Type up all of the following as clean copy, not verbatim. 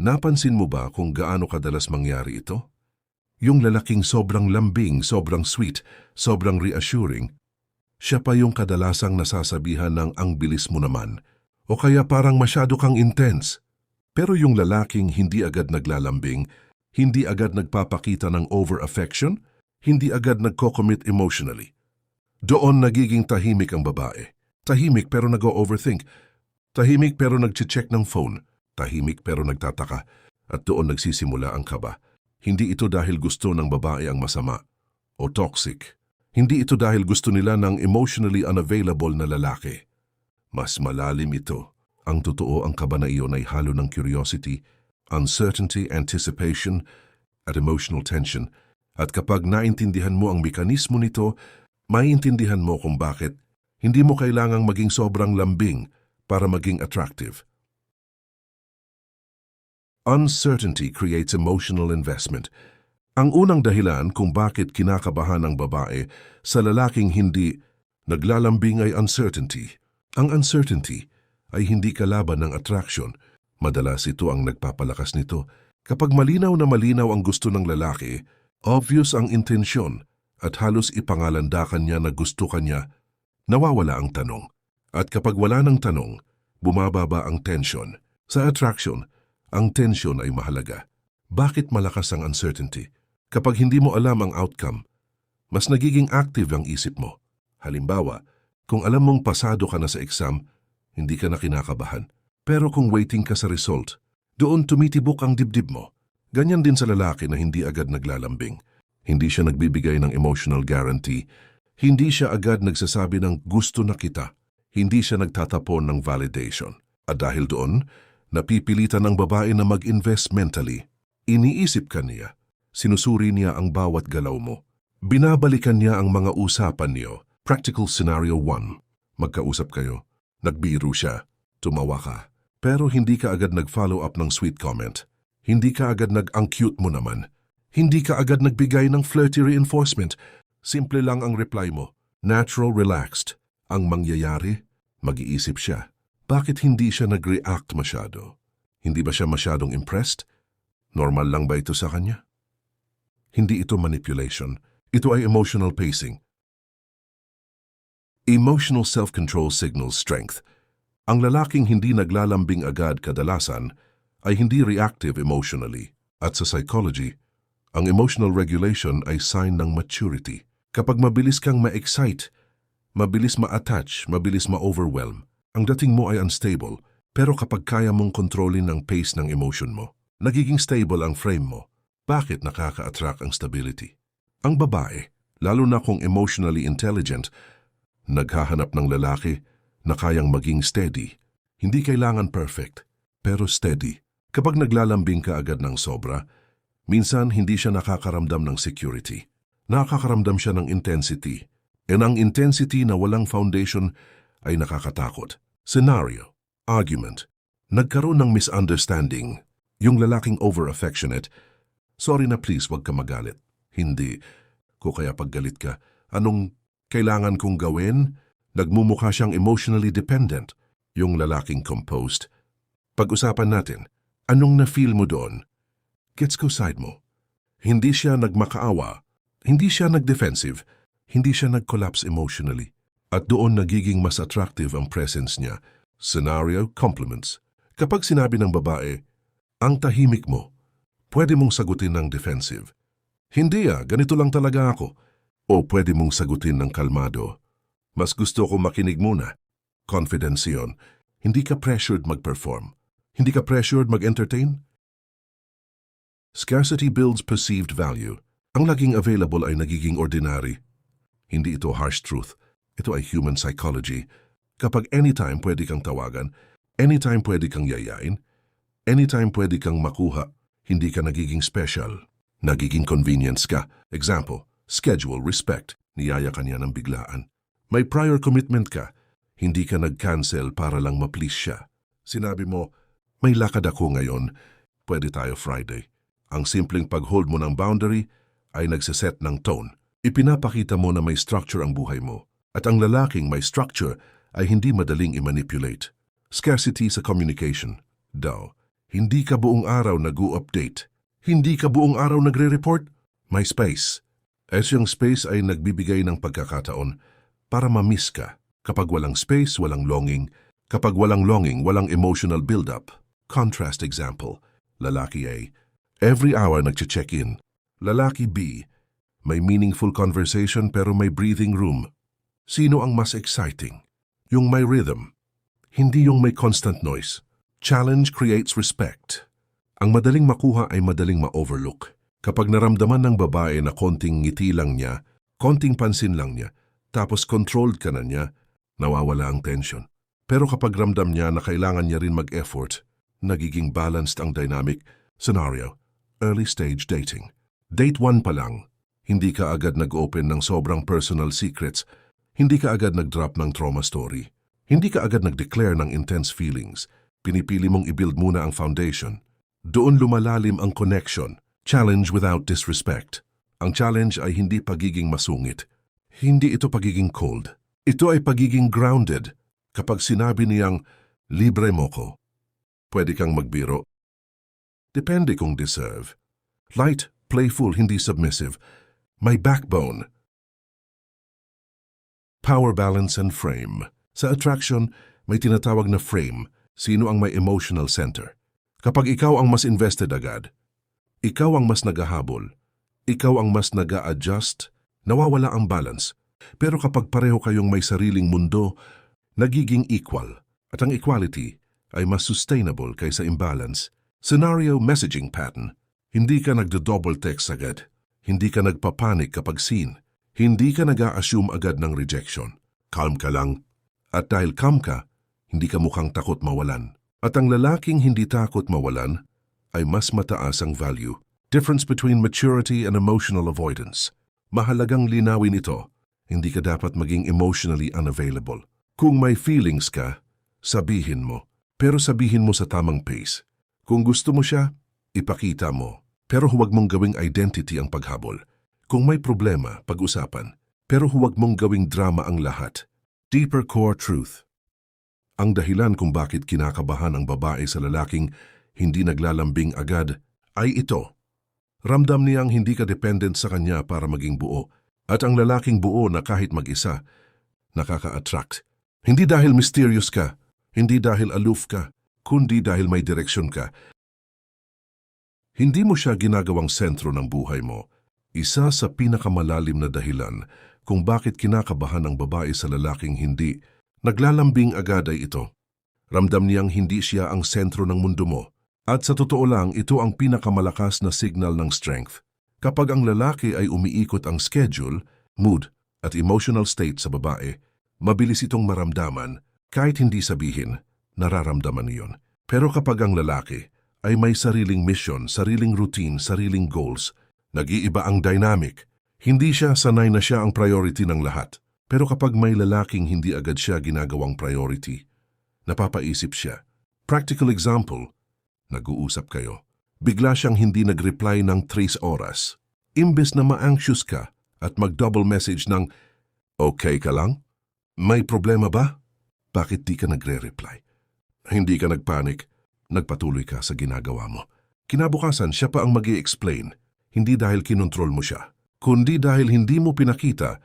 Napansin mo ba kung gaano kadalas mangyari ito? Yung lalaking sobrang lambing, sobrang sweet, sobrang reassuring, siya pa yung kadalasang nasasabihan ng ang bilis mo naman o kaya parang masyado kang intense. Pero yung lalaking hindi agad naglalambing, hindi agad nagpapakita ng over-affection, hindi agad nagko-commit emotionally. Doon nagiging tahimik ang babae. Tahimik pero nag-o-overthink. Tahimik pero nag-check ng phone. Tahimik pero nagtataka. At doon nagsisimula ang kaba. Hindi ito dahil gusto ng babae ang masama o toxic. Hindi ito dahil gusto nila ng emotionally unavailable na lalaki. Mas malalim ito. Ang totoo, ang kaba na iyon ay halo ng curiosity, uncertainty, anticipation, at emotional tension. At kapag naintindihan mo ang mekanismo nito, maiintindihan mo kung bakit hindi mo kailangang maging sobrang lambing para maging attractive. Uncertainty creates emotional investment. Ang unang dahilan kung bakit kinakabahan ang babae sa lalaking hindi naglalambing ay uncertainty. Ang uncertainty ay hindi kalaban ng attraction. Madalas ito ang nagpapalakas nito. Kapag malinaw na malinaw ang gusto ng lalaki, obvious ang intensyon at halos ipangalandakan niya na gusto kanya, nawawala ang tanong. At kapag wala ng tanong, bumababa ang tension. Sa attraction, ang tension ay mahalaga. Bakit malakas ang uncertainty? Kapag hindi mo alam ang outcome, mas nagiging active ang isip mo. Halimbawa, kung alam mong pasado ka na sa exam, hindi ka na kinakabahan. Pero kung waiting ka sa result, doon tumitibok ang dibdib mo. Ganyan din sa lalaki na hindi agad naglalambing. Hindi siya nagbibigay ng emotional guarantee. Hindi siya agad nagsasabi ng gusto na kita. Hindi siya nagtatapon ng validation. At dahil doon, napipilitan ang babae na mag-invest mentally. Iniisip ka niya. Sinusuri niya ang bawat galaw mo. Binabalikan niya ang mga usapan niyo. Practical scenario 1. Magkausap kayo. Nagbiro siya. Tumawa ka. Pero hindi ka agad nag-follow up ng sweet comment. Hindi ka agad ang cute mo naman. Hindi ka agad nagbigay ng flirty reinforcement. Simple lang ang reply mo. Natural, relaxed. Ang mangyayari, mag-iisip siya. Bakit hindi siya nag-react masyado? Hindi ba siya masyadong impressed? Normal lang ba ito sa kanya? Hindi ito manipulation. Ito ay emotional pacing. Emotional self-control signals strength. Ang lalaking hindi naglalambing agad kadalasan ay hindi reactive emotionally. At sa psychology, ang emotional regulation ay sign ng maturity. Kapag mabilis kang ma-excite, mabilis ma-attach, mabilis ma-overwhelm, ang dating mo ay unstable, pero kapag kaya mong kontrolin ang pace ng emotion mo, nagiging stable ang frame mo. Bakit nakaka-attract ang stability? Ang babae, lalo na kung emotionally intelligent, naghahanap ng lalaki na kayang maging steady. Hindi kailangan perfect, pero steady. Kapag naglalambing ka agad ng sobra, minsan hindi siya nakakaramdam ng security. Nakakaramdam siya ng intensity. And ang intensity na walang foundation ay nakakatakot. Scenario, argument. Nagkaroon ng misunderstanding. Yung lalaking over-affectionate, sorry na please, wag ka magalit. Hindi. Kung kaya paggalit ka, anong kailangan kong gawin? Nagmumukha siyang emotionally dependent. Yung lalaking composed. Pag-usapan natin, anong na-feel mo doon? Gets ko side mo. Hindi siya nagmakaawa. Hindi siya nag-defensive. Hindi siya nag-collapse emotionally. At doon nagiging mas attractive ang presence niya. Scenario, compliments. Kapag sinabi ng babae, ang tahimik mo, pwede mong sagutin ng defensive. Hindi ganito lang talaga ako. O pwede mong sagutin ng kalmado. Mas gusto ko makinig muna. Confidence yun. Hindi ka pressured mag-perform. Hindi ka pressured mag-entertain. Scarcity builds perceived value. Ang laging available ay nagiging ordinary. Hindi ito harsh truth. Ito ay human psychology. Kapag anytime pwede kang tawagan, anytime pwede kang yayain, anytime pwede kang makuha, hindi ka nagiging special. Nagiging convenience ka. Example, schedule, respect, niyaya ka niya ng biglaan. May prior commitment ka, hindi ka nag-cancel para lang ma-please siya. Sinabi mo, may lakad ako ngayon, pwede tayo Friday. Ang simpleng pag-hold mo ng boundary ay nagsiset ng tone. Ipinapakita mo na may structure ang buhay mo. At ang lalaking may structure ay hindi madaling i-manipulate. Scarcity sa communication. Daw, Hindi ka buong araw nag-u-update. Hindi ka buong araw nagre-report. May space. At yung space ay nagbibigay ng pagkakataon para ma-miss ka. Kapag walang space, walang longing. Kapag walang longing, walang emotional build-up. Contrast example. Lalaki A, every hour nagche-check-in. Lalaki B, may meaningful conversation pero may breathing room. Sino ang mas exciting? Yung may rhythm. Hindi yung may constant noise. Challenge creates respect. Ang madaling makuha ay madaling ma-overlook. Kapag naramdaman ng babae na konting ngiti lang niya, konting pansin lang niya, tapos controlled ka na niya, nawawala ang tension. Pero kapag ramdam niya na kailangan niya rin mag-effort, nagiging balanced ang dynamic. Scenario, early stage dating. Date 1 pa lang, hindi ka agad nag-open ng sobrang personal secrets, hindi ka agad nag-drop ng trauma story, hindi ka agad nag-declare ng intense feelings, pinipili mong i-build muna ang foundation. Doon lumalalim ang connection, challenge without disrespect. Ang challenge ay hindi pagiging masungit, hindi ito pagiging cold, ito ay pagiging grounded. Kapag sinabi niyang, libre mo ko, pwede kang magbiro. Depende kung deserve. Light, playful, hindi submissive. May backbone. Power balance and frame. Sa attraction, may tinatawag na frame. Sino ang may emotional center? Kapag ikaw ang mas invested agad, ikaw ang mas naghahabol, ikaw ang mas nag-a-adjust, nawawala ang balance. Pero kapag pareho kayong may sariling mundo, nagiging equal. At ang equality ay mas sustainable kaysa imbalance. Scenario messaging pattern. Hindi ka nagdo-double text agad. Hindi ka nagpapanik kapag seen. Hindi ka nag-a-assume agad ng rejection. Calm ka lang. At dahil calm ka, hindi ka mukhang takot mawalan. At ang lalaking hindi takot mawalan ay mas mataas ang value. Difference between maturity and emotional avoidance. Mahalagang linawin ito. Hindi ka dapat maging emotionally unavailable. Kung may feelings ka, sabihin mo. Pero sabihin mo sa tamang pace. Kung gusto mo siya, ipakita mo. Pero huwag mong gawing identity ang paghabol. Kung may problema, pag-usapan. Pero huwag mong gawing drama ang lahat. Deeper core truth. Ang dahilan kung bakit kinakabahan ang babae sa lalaking hindi naglalambing agad ay ito. Ramdam niyang hindi ka dependent sa kanya para maging buo. At ang lalaking buo na kahit mag-isa, nakaka-attract. Hindi dahil mysterious ka, hindi dahil aloof ka, kundi dahil may direksyon ka. Hindi mo siya ginagawang sentro ng buhay mo. Isa sa pinakamalalim na dahilan kung bakit kinakabahan ang babae sa lalaking hindi naglalambing agad ay ito. Ramdam niyang hindi siya ang sentro ng mundo mo. At sa totoo lang, ito ang pinakamalakas na signal ng strength. Kapag ang lalaki ay umiikot ang schedule, mood at emotional state sa babae, mabilis itong maramdaman kahit hindi sabihin, nararamdaman niyon. Pero kapag ang lalaki ay may sariling mission, sariling routine, sariling goals, nag-iiba ang dynamic. Hindi siya sanay na siya ang priority ng lahat. Pero kapag may lalaking hindi agad siya ginagawang priority, napapaisip siya. Practical example, nag-uusap kayo. Bigla siyang hindi nag-reply ng 3 oras. Imbes na ma-anxious ka at mag-double message ng, okay ka lang? May problema ba? Bakit di ka nagre-reply? Hindi ka nagpanik, nagpatuloy ka sa ginagawa mo. Kinabukasan siya pa ang mag-i-explain, hindi dahil kinontrol mo siya, kundi dahil hindi mo pinakita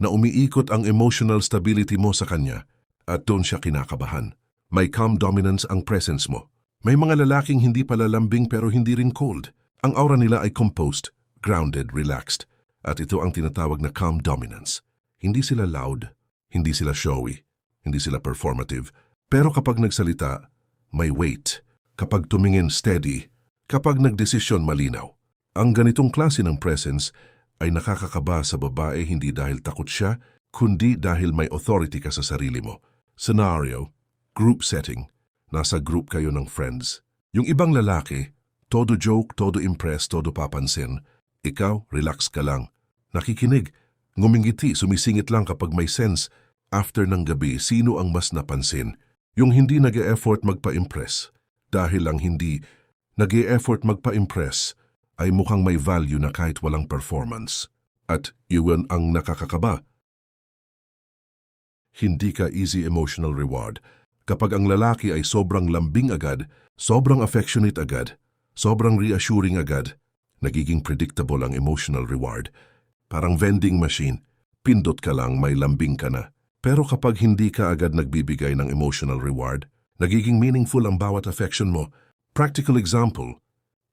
na umiikot ang emotional stability mo sa kanya at doon siya kinakabahan. May calm dominance ang presence mo. May mga lalaking hindi palalambing pero hindi rin cold. Ang aura nila ay composed, grounded, relaxed. At ito ang tinatawag na calm dominance. Hindi sila loud, hindi sila showy, hindi sila performative. Pero kapag nagsalita, may weight. Kapag tumingin, steady. Kapag nagdesisyon, malinaw. Ang ganitong klase ng presence ay nakakakaba sa babae hindi dahil takot siya, kundi dahil may authority ka sa sarili mo. Scenario, group setting. Nasa group kayo ng friends. Yung ibang lalaki, todo joke, todo impress, todo papansin. Ikaw, relax ka lang. Nakikinig, ngumingiti, sumisingit lang kapag may sense. After ng gabi, sino ang mas napansin? Yung hindi nag-e-effort magpa-impress. Dahil ang hindi nag-e-effort magpa-impress ay mukhang may value na kahit walang performance. At yun ang nakakakaba. Hindi ka easy emotional reward. Kapag ang lalaki ay sobrang lambing agad, sobrang affectionate agad, sobrang reassuring agad, nagiging predictable ang emotional reward. Parang vending machine, pindot ka lang, may lambing ka na. Pero kapag hindi ka agad nagbibigay ng emotional reward, nagiging meaningful ang bawat affection mo. Practical example,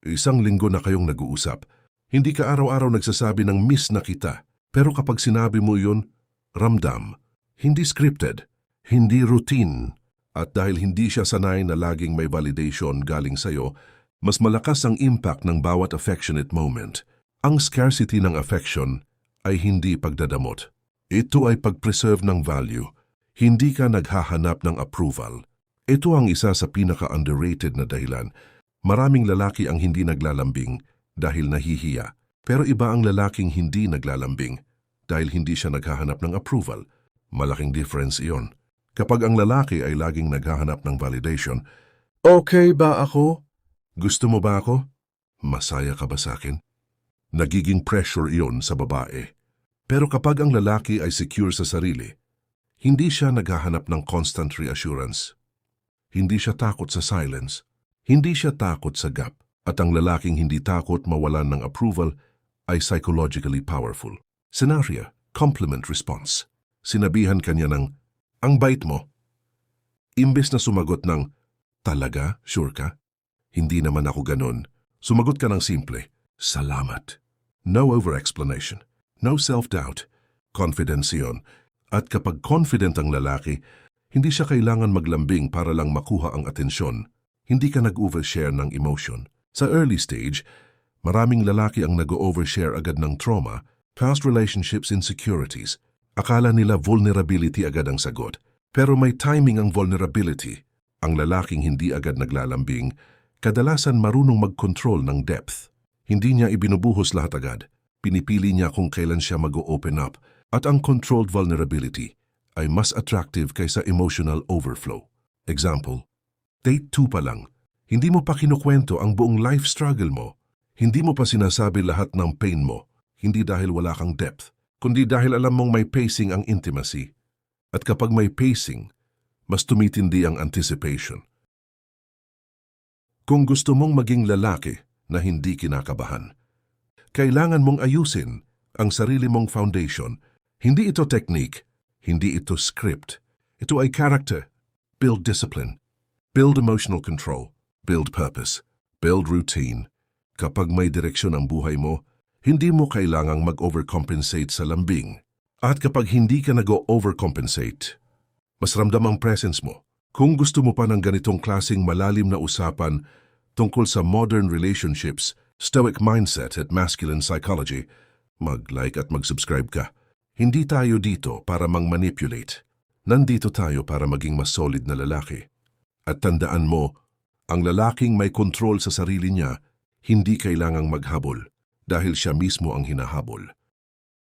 isang linggo na kayong nag-uusap. Hindi ka araw-araw nagsasabi ng miss na kita. Pero kapag sinabi mo yun, ramdam. Hindi scripted, hindi routine. At dahil hindi siya sanay na laging may validation galing sa'yo, mas malakas ang impact ng bawat affectionate moment. Ang scarcity ng affection ay hindi pagdadamot. Ito ay pag-preserve ng value. Hindi ka naghahanap ng approval. Ito ang isa sa pinaka-underrated na dahilan. Maraming lalaki ang hindi naglalambing dahil nahihiya. Pero iba ang lalaking hindi naglalambing dahil hindi siya naghahanap ng approval. Malaking difference iyon. Kapag ang lalaki ay laging naghahanap ng validation, okay ba ako? Gusto mo ba ako? Masaya ka ba sa akin? Nagiging pressure iyon sa babae. Pero kapag ang lalaki ay secure sa sarili, hindi siya naghahanap ng constant reassurance. Hindi siya takot sa silence. Hindi siya takot sa gap. At ang lalaking hindi takot mawalan ng approval ay psychologically powerful. Scenario, compliment response. Sinabihan kanya ng, ang bait mo. Imbes na sumagot ng, talaga? Sure ka? Hindi naman ako ganun. Sumagot ka ng simple, salamat. No over-explanation. No self-doubt. Confidence yun. At kapag confident ang lalaki, hindi siya kailangan maglambing para lang makuha ang atensyon. Hindi ka nag-overshare ng emotion. Sa early stage, maraming lalaki ang nag-overshare agad ng trauma, past relationships, insecurities. Akala nila vulnerability agad ang sagot. Pero may timing ang vulnerability. Ang lalaking hindi agad naglalambing, kadalasan marunong mag-control ng depth. Hindi niya ibinubuhos lahat agad. Pinipili niya kung kailan siya mag-open up. At ang controlled vulnerability ay mas attractive kaysa emotional overflow. Example, date 2 pa lang. Hindi mo pa kinukwento ang buong life struggle mo. Hindi mo pa sinasabi lahat ng pain mo. Hindi dahil wala kang depth, kundi dahil alam mong may pacing ang intimacy. At kapag may pacing, mas tumitindi ang anticipation. Kung gusto mong maging lalaki na hindi kinakabahan, kailangan mong ayusin ang sarili mong foundation. Hindi ito technique, hindi ito script. Ito ay character. Build discipline. Build emotional control. Build purpose. Build routine. Kapag may direksyon ang buhay mo, hindi mo kailangang mag-overcompensate sa lambing. At kapag hindi ka nag-overcompensate, mas ramdam ang presence mo. Kung gusto mo pa ng ganitong klaseng malalim na usapan tungkol sa modern relationships, stoic mindset at masculine psychology, mag-like at mag-subscribe ka. Hindi tayo dito para mang-manipulate. Nandito tayo para maging mas solid na lalaki. At tandaan mo, ang lalaking may control sa sarili niya, hindi kailangang maghabol dahil siya mismo ang hinahabol.